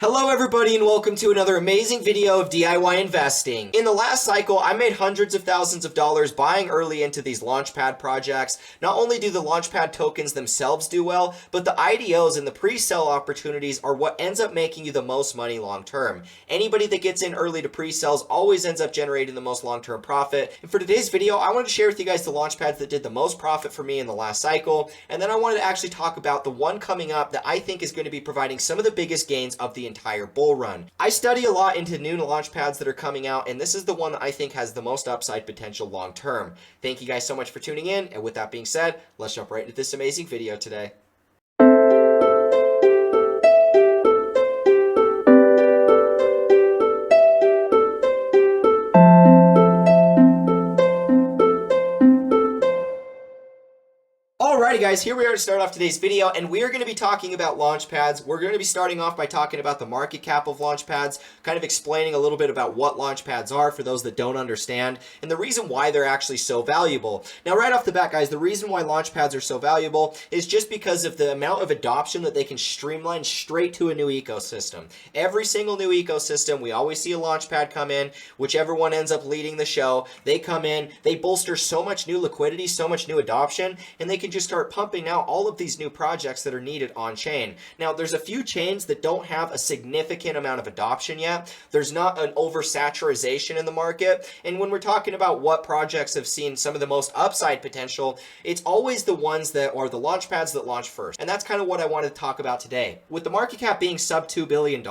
Hello everybody and welcome to another amazing video of DIY investing. In the last cycle, I made hundreds of thousands of dollars buying early into these Launchpad projects. Not only do the Launchpad tokens themselves do well, but the IDOs and the pre-sale opportunities are what ends up making you the most money long term. Anybody that gets in early to pre-sales always ends up generating the most long-term profit. And for today's video, I wanted to share with you guys the Launchpads that did the most profit for me in the last cycle. And then I wanted to actually talk about the one coming up that I think is going to be providing some of the biggest gains of the entire bull run. I study a lot into new launch pads that are coming out, and this is the one that I think has the most upside potential long term. Thank you guys so much for tuning in, and with that being said, let's jump right into this amazing video today. Alrighty guys, here we are to start off today's video, and we are going to be talking about Launchpads. We're going to be starting off by talking about the market cap of Launchpads, kind of explaining a little bit about what Launchpads are for those that don't understand, and the reason why they're actually so valuable. Now right off the bat guys, the reason why Launchpads are so valuable is just because of the amount of adoption that they can streamline straight to a new ecosystem. Every single new ecosystem, we always see a Launchpad come in, whichever one ends up leading the show, they come in, they bolster so much new liquidity, so much new adoption, and they can just start pumping out all of these new projects that are needed on chain. Now there's a few chains that don't have a significant amount of adoption yet. There's not an oversaturation in the market, and when we're talking about what projects have seen some of the most upside potential, it's always the ones that are the launch pads that launch first, and that's kind of what I wanted to talk about today. With the market cap being sub $2 billion,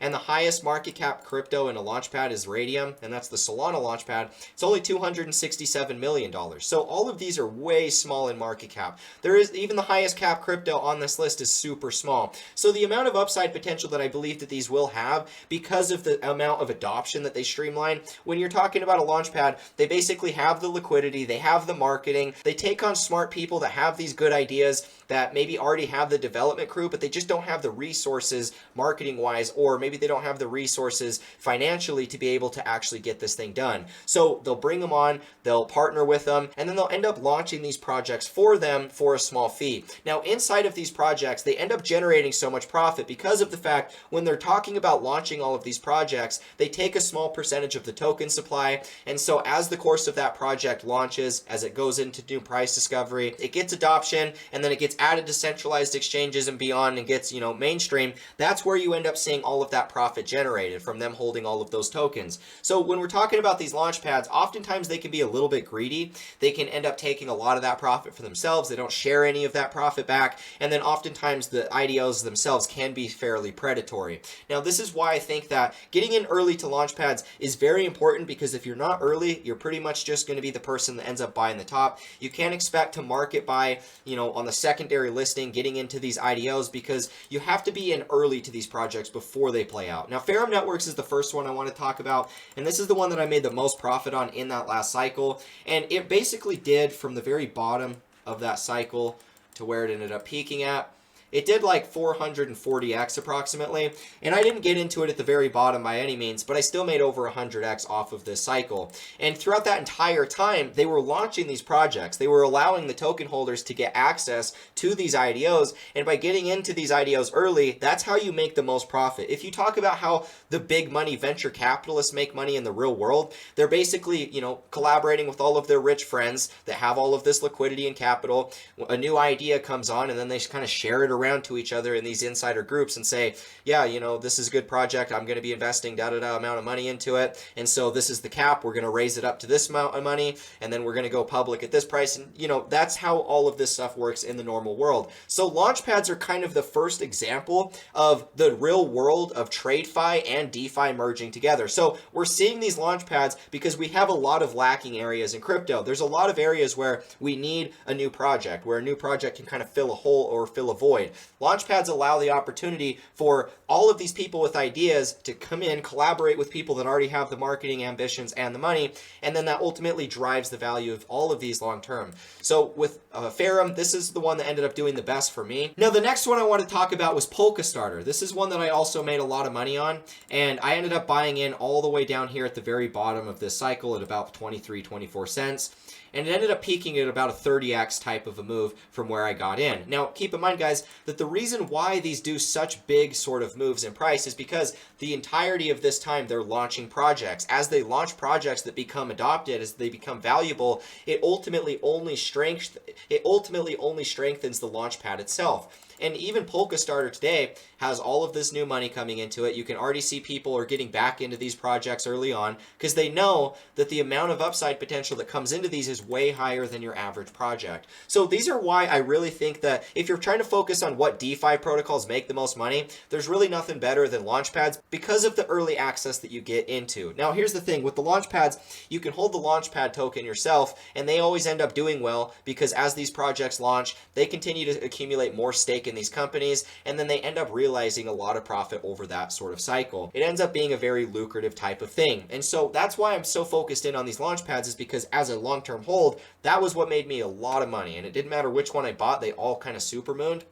and the highest market cap crypto in a launch pad is Radium, and that's the Solana launch pad, it's only $267 million. So all of these are way small in market cap. There is even the highest cap crypto on this list is super small. So the amount of upside potential that I believe that these will have because of the amount of adoption that they streamline. When you're talking about a launch pad, they basically have the liquidity, they have the marketing, they take on smart people that have these good ideas that maybe already have the development crew, but they just don't have the resources marketing wise, or maybe they don't have the resources financially to be able to actually get this thing done. So they'll bring them on, they'll partner with them, and then they'll end up launching these projects for them for a small fee. Now inside of these projects, they end up generating so much profit because of the fact when they're talking about launching all of these projects, they take a small percentage of the token supply, and so as the course of that project launches, as it goes into new price discovery, it gets adoption, and then it gets added to centralized exchanges and beyond and gets, mainstream. That's where you end up seeing all of that profit generated from them holding all of those tokens. So when we're talking about these launch pads, oftentimes they can be a little bit greedy. They can end up taking a lot of that profit for themselves. They don't share any of that profit back, and then oftentimes the IDOs themselves can be fairly predatory. Now this is why I think that getting in early to launch pads is very important, because if you're not early, you're pretty much just going to be the person that ends up buying the top. You can't expect to market buy, on the secondary listing, getting into these IDOs, because you have to be in early to these projects before they play out. Now PHM Networks is the first one I want to talk about, and this is the one that I made the most profit on in that last cycle, and it basically did from the very bottom of that cycle to where it ended up peaking at. It did like 440x approximately, and I didn't get into it at the very bottom by any means, but I still made over 100x off of this cycle. And throughout that entire time, they were launching these projects. They were allowing the token holders to get access to these IDOs, and by getting into these IDOs early, that's how you make the most profit. If you talk about how the big money venture capitalists make money in the real world, they're basically, collaborating with all of their rich friends that have all of this liquidity and capital. A new idea comes on, and then they kind of share it around to each other in these insider groups and say, yeah, this is a good project, I'm going to be investing amount of money into it, and so this is the cap, we're going to raise it up to this amount of money, and then we're going to go public at this price, and that's how all of this stuff works in the normal world. So Launchpads are kind of the first example of the real world of TradeFi and DeFi merging together. So we're seeing these Launchpads because we have a lot of lacking areas in crypto. There's a lot of areas where we need a new project, where a new project can kind of fill a hole or fill a void. Launchpads allow the opportunity for all of these people with ideas to come in, collaborate with people that already have the marketing ambitions and the money, and then that ultimately drives the value of all of these long term. So with Ferrum, this is the one that ended up doing the best for me. Now the next one I want to talk about was Polkastarter. This is one that I also made a lot of money on, and I ended up buying in all the way down here at the very bottom of this cycle at about 24 cents. and it ended up peaking at about a 30x type of a move from where I got in. Now, keep in mind, guys, that the reason why these do such big sort of moves in price is because the entirety of this time they're launching projects. As they launch projects that become adopted, as they become valuable, it ultimately only strengthens the Launchpad itself. And even Polka Starter today has all of this new money coming into it. You can already see people are getting back into these projects early on because they know that the amount of upside potential that comes into these is way higher than your average project. So these are why I really think that if you're trying to focus on what DeFi protocols make the most money, there's really nothing better than Launchpads because of the early access that you get into. Now, here's the thing. With the Launchpads, you can hold the Launchpad token yourself, and they always end up doing well because as these projects launch, they continue to accumulate more stake in these companies, and then they end up realizing a lot of profit over that sort of cycle. It ends up being a very lucrative type of thing. And so that's why I'm so focused in on these Launchpads, is because as a long-term hold, that was what made me a lot of money. And it didn't matter which one I bought, they all kind of supermooned.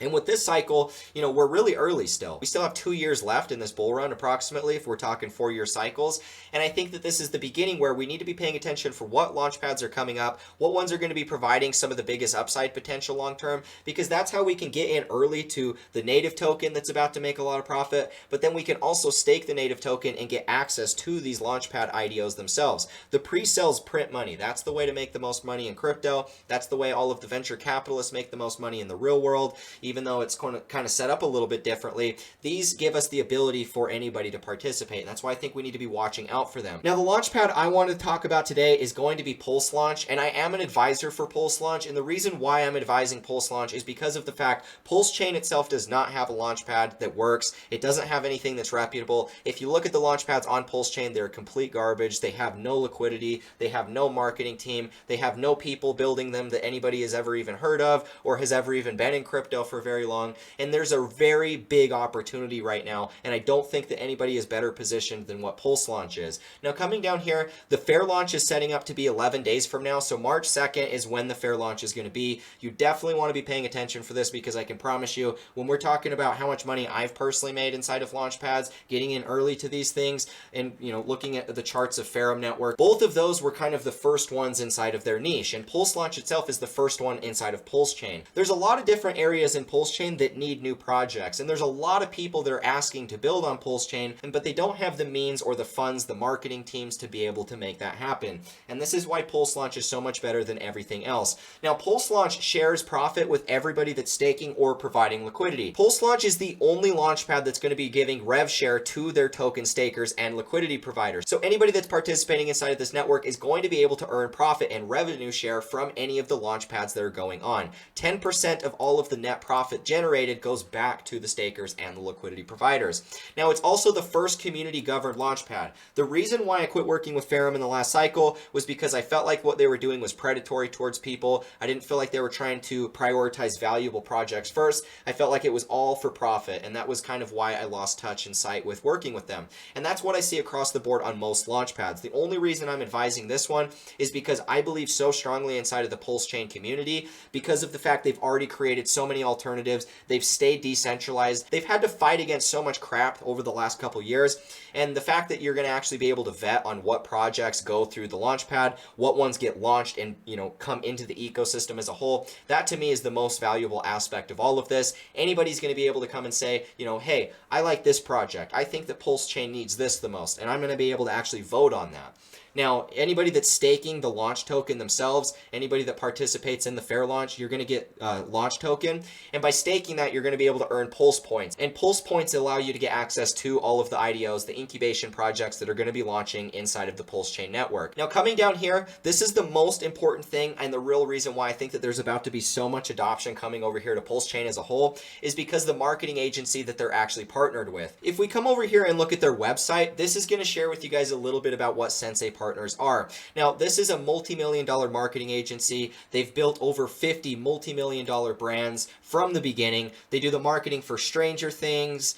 And with this cycle, we're really early still. We still have 2 years left in this bull run, approximately, if we're talking 4-year cycles. And I think that this is the beginning where we need to be paying attention for what Launchpads are coming up, what ones are going to be providing some of the biggest upside potential long term, because that's how we can get in early to the native token that's about to make a lot of profit. But then we can also stake the native token and get access to these Launchpad IDOs themselves. The pre-sales print money. That's the way to make the most money in crypto. That's the way all of the venture capitalists make the most money in the real world. Even though it's going to kind of set up a little bit differently, these give us the ability for anybody to participate. And that's why I think we need to be watching out for them. Now, the Launchpad I want to talk about today is going to be Pulse Launch, and I am an advisor for Pulse Launch. And the reason why I'm advising Pulse Launch is because of the fact PulseChain itself does not have a Launchpad that works. It doesn't have anything that's reputable. If you look at the Launchpads on PulseChain, they're complete garbage. They have no liquidity. They have no marketing team. They have no people building them that anybody has ever even heard of or has ever even been in crypto for very long. And there's a very big opportunity right now, and I don't think that anybody is better positioned than what Pulse Launch is. Now, coming down here, the fair launch is setting up to be 11 days from now, so March 2nd is when the fair launch is going to be. You definitely want to be paying attention for this, because I can promise you, when we're talking about how much money I've personally made inside of Launchpads, getting in early to these things, and looking at the charts of PHM Network, both of those were kind of the first ones inside of their niche, and Pulse Launch itself is the first one inside of PulseChain. There's a lot of different areas in PulseChain that need new projects, and there's a lot of people that are asking to build on PulseChain, but they don't have the means or the funds, the marketing teams to be able to make that happen. And this is why Pulse Launch is so much better than everything else. Now, Pulse Launch shares profit with everybody that's staking or providing liquidity. Pulse Launch is the only Launchpad that's going to be giving rev share to their token stakers and liquidity providers. So anybody that's participating inside of this network is going to be able to earn profit and revenue share from any of the Launchpads that are going on. 10% of all of the net profit generated goes back to the stakers and the liquidity providers. Now, it's also the first community governed Launchpad. The reason why I quit working with PHM in the last cycle was because I felt like what they were doing was predatory towards people. I didn't feel like they were trying to prioritize valuable projects first. I felt like it was all for profit, and that was kind of why I lost touch and sight with working with them. And that's what I see across the board on most Launchpads. The only reason I'm advising this one is because I believe so strongly inside of the PulseChain community, because of the fact they've already created so many alternatives. They've stayed decentralized. They've had to fight against so much crap over the last couple years, and the fact that you're going to actually be able to vet on what projects go through the Launchpad, what ones get launched and come into the ecosystem as a whole, that to me is the most valuable aspect of all of this. Anybody's going to be able to come and say, hey, I like this project. I think that PulseChain needs this the most, and I'm going to be able to actually vote on that. Now, anybody that's staking the launch token themselves, anybody that participates in the fair launch, you're going to get launch token. And by staking that, you're going to be able to earn pulse points. And pulse points allow you to get access to all of the IDOs, the incubation projects that are going to be launching inside of the PulseChain network. Now, coming down here, this is the most important thing, and the real reason why I think that there's about to be so much adoption coming over here to PulseChain as a whole is because the marketing agency that they're actually partnered with. If we come over here and look at their website, this is going to share with you guys a little bit about what Sensei Partners are. Now, this is a multi-million-dollar marketing agency. They've built over 50 multi-million-dollar brands from the beginning. They do the marketing for Stranger Things,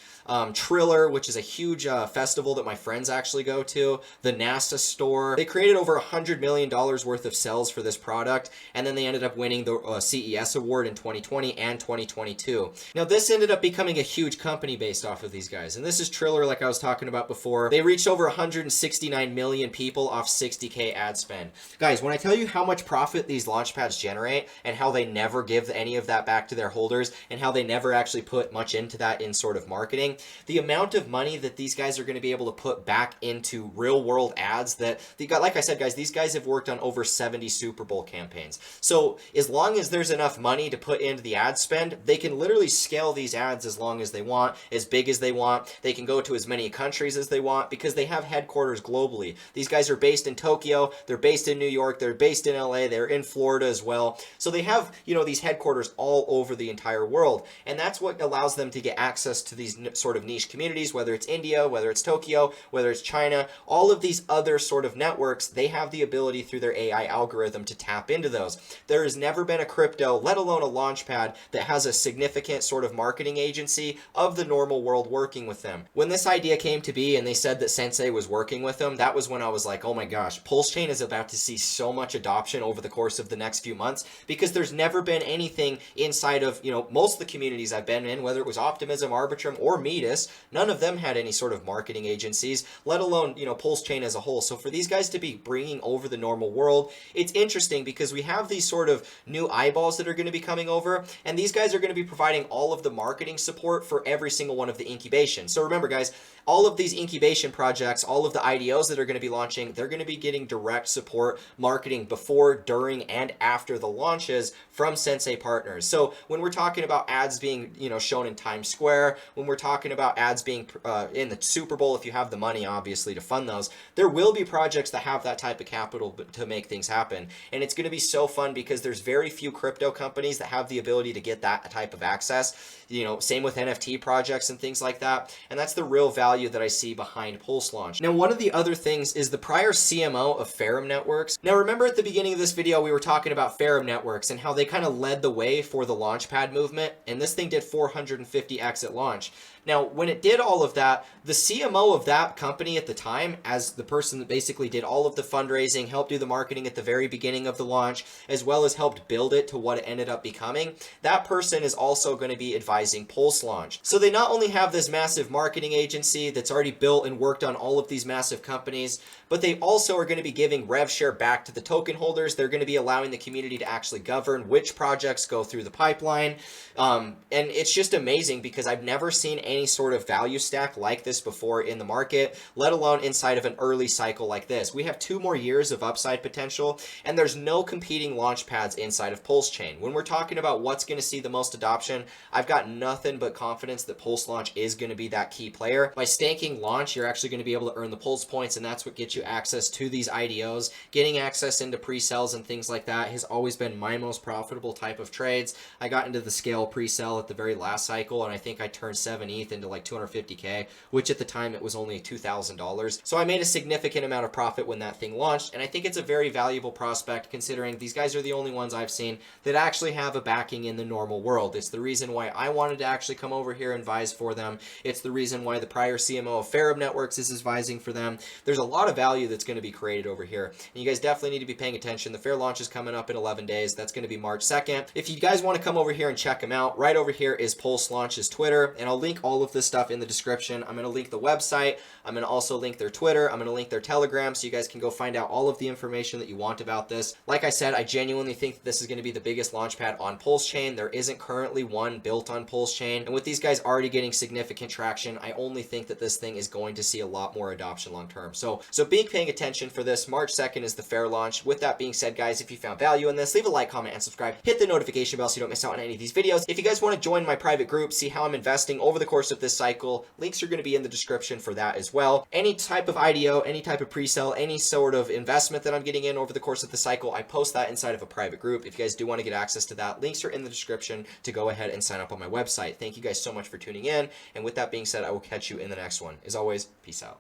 Triller, which is a huge festival that my friends actually go to, the NASA store. They created over $100 million worth of sales for this product, and then they ended up winning the CES award in 2020 and 2022. Now, this ended up becoming a huge company based off of these guys, and this is Triller, like I was talking about before. They reached over 169 million people off 60K ad spend. Guys, when I tell you how much profit these Launchpads generate and how they never give any of that back to their holders and how they never actually put much into that in sort of marketing, the amount of money that these guys are going to be able to put back into real world ads that they got, like I said, guys, these guys have worked on over 70 Super Bowl campaigns. So as long as there's enough money to put into the ad spend, they can literally scale these ads as long as they want, as big as they want. They can go to as many countries as they want because they have headquarters globally. These guys are based in Tokyo, they're based in New York, they're based in LA, they're in Florida as well. So they have, these headquarters all over the entire world. And that's what allows them to get access to these sort of niche communities, whether it's India, whether it's Tokyo, whether it's China, all of these other sort of networks, they have the ability through their AI algorithm to tap into those. There has never been a crypto, let alone a Launchpad, that has a significant sort of marketing agency of the normal world working with them. When this idea came to be and they said that Sensei was working with them, that was when I was like, oh my gosh, PulseChain is about to see so much adoption over the course of the next few months, because there's never been anything inside of, most of the communities I've been in, whether it was Optimism, Arbitrum, or Metis, none of them had any sort of marketing agencies, let alone, PulseChain as a whole. So for these guys to be bringing over the normal world, it's interesting because we have these sort of new eyeballs that are going to be coming over, and these guys are going to be providing all of the marketing support for every single one of the incubations. So remember, guys, all of these incubation projects, all of the IDOs that are going to be launching, they're going to be getting direct support marketing before, during, and after the launches from Sensei Partners. So when we're talking about ads being, shown in Times Square, when we're talking about ads being in the Super Bowl, if you have the money, obviously, to fund those, there will be projects that have that type of capital to make things happen. And it's going to be so fun because there's very few crypto companies that have the ability to get that type of access. Same with NFT projects and things like that. And that's the real value that I see behind Pulse Launch. Now, one of the other things is the prior CMO of Ferrum Networks. Now, remember at the beginning of this video, we were talking about Ferrum Networks and how they kind of led the way for the Launchpad movement. And this thing did 450x at launch. Now, when it did all of that, the CMO of that company at the time, as the person that basically did all of the fundraising, helped do the marketing at the very beginning of the launch, as well as helped build it to what it ended up becoming, that person is also going to be advising Pulse Launch. So they not only have this massive marketing agency that's already built and worked on all of these massive companies, but they also are going to be giving rev share back to the token holders. They're going to be allowing the community to actually govern which projects go through the pipeline. And it's just amazing because I've never seen any sort of value stack like this before in the market, let alone inside of an early cycle like this. We have 2 more years of upside potential, and there's no competing launch pads inside of PulseChain. When we're talking about what's going to see the most adoption, I've got nothing but confidence that Pulse Launch is going to be that key player. By staking Launch, you're actually going to be able to earn the Pulse points, and that's what gets you access to these IDOs. Getting access into pre-sales and things like that has always been my most profitable type of trades. I got into the scale pre-sale at the very last cycle, and I think I turned 7 ETH into like 250K, which at the time it was only $2,000. So I made a significant amount of profit when that thing launched, and I think it's a very valuable prospect considering these guys are the only ones I've seen that actually have a backing in the normal world. It's the reason why I wanted to actually come over here and advise for them. It's the reason why the prior CMO of Ferrum Networks is advising for them. There's a lot of value that's going to be created over here, and you guys definitely need to be paying attention. The fair launch is coming up in 11 days. That's going to be March 2nd. If you guys want to come over here and check them out, right over here is Pulse Launch's Twitter, and I'll link all of this stuff in the description. I'm going to link the website. I'm going to also link their Twitter. I'm going to link their Telegram so you guys can go find out all of the information that you want about this. Like I said, I genuinely think that this is going to be the biggest launchpad on PulseChain. There isn't currently one built on PulseChain, and with these guys already getting significant traction, I only think that this thing is going to see a lot more adoption long term. So be paying attention for this. March 2nd is the fair launch. With that being said, guys, if you found value in this, leave a like, comment, and subscribe. Hit the notification bell so you don't miss out on any of these videos. If you guys want to join my private group, see how I'm investing over the course of this cycle, links are going to be in the description for that as well. Any type of IDO, any type of pre-sale, any sort of investment that I'm getting in over the course of the cycle, I post that inside of a private group. If you guys do want to get access to that, links are in the description to go ahead and sign up on my website. Thank you guys so much for tuning in. And with that being said, I will catch you in the next one. As always, peace out.